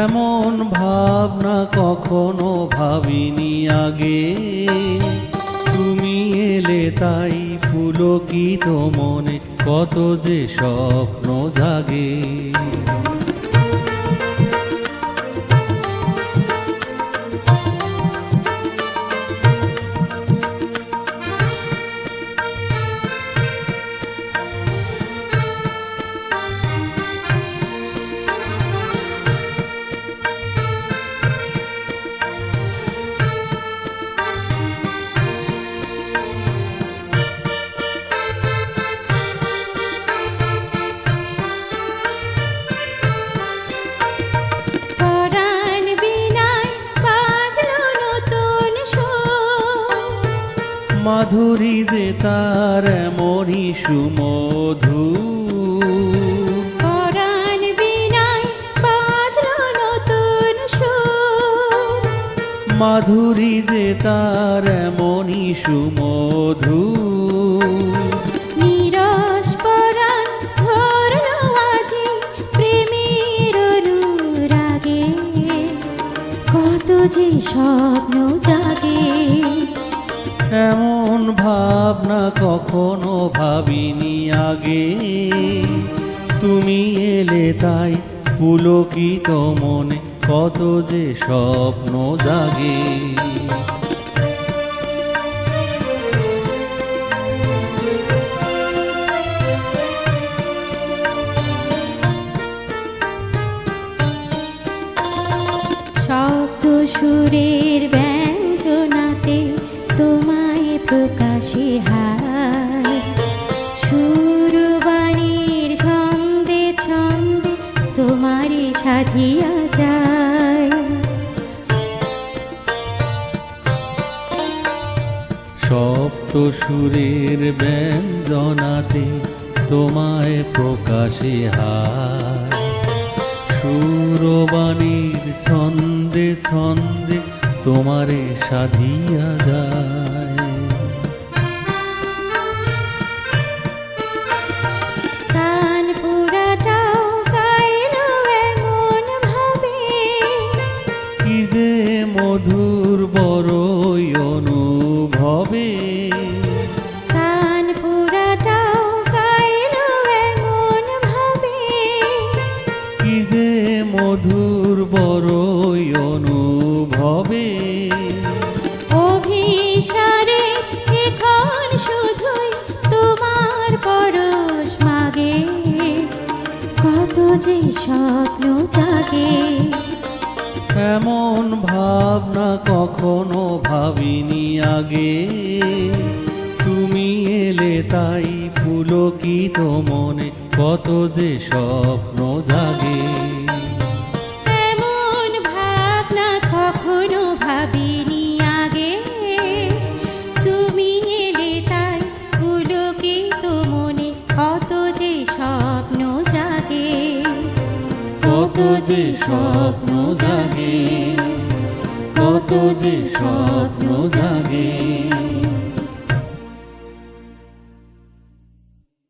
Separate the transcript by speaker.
Speaker 1: এমন ভাবনা কখনো ভাবিনি আগে, তুমি এলে তাই পুলকিত মনে কত যে স্বপ্ন জাগে। মাধুরী যে তার এমনই সুমধু,
Speaker 2: পরাণ বিনায় বাজলো নতুন সুর।
Speaker 1: মাধুরী যে তার এমনই সুমধু,
Speaker 2: নিরস পরাণ ধরলো আজি প্রেমের অনুরাগে, কত যে স্বপ্ন জাগে।
Speaker 1: এমন ভাবনা কখনো ভাবিনি আগে, তুমি এলে তাই পুলকিত মনে কত যে স্বপ্ন জাগে।
Speaker 2: শব্দ সুরের ব্যঞ্জনাতে তোমায় প্রকাশে হায়, সুরবাণীর ছন্দে ছন্দে তোমারে সাধিয়া যায়।
Speaker 1: সপ্ত সুরের ব্যঞ্জনাতে তোমায় প্রকাশে হায়, সুরবাণীর ছন্দে ছন্দে তোমারে সাধিয়া যায়।
Speaker 2: কান পুরাটাও গাইলো এমন ভাবে,
Speaker 1: কি যে মধুর বড়ই অনুভবে।
Speaker 2: কান পুরাটাও গাইলো এমন ভাবে,
Speaker 1: কি যে মধুর বড়ই অনুভবে।
Speaker 2: অভিসারে এখন শুধুই তোমার পরশ মাগে, কত যে স্বপ্ন জাগে।
Speaker 1: এমন ভাবনা কখনো ভাবিনি আগে, তুমি এলে তাই পুলকিত মনে কত যে স্বপ্ন জাগে।
Speaker 2: এমন ভাবনা কখনো ভাবিনি আগে, তুমি এলে তাই পুলকিত মনে কত যে স্বপ্ন জাগে।
Speaker 1: কত যে স্বপ্ন জাগে, কত যে স্বপ্ন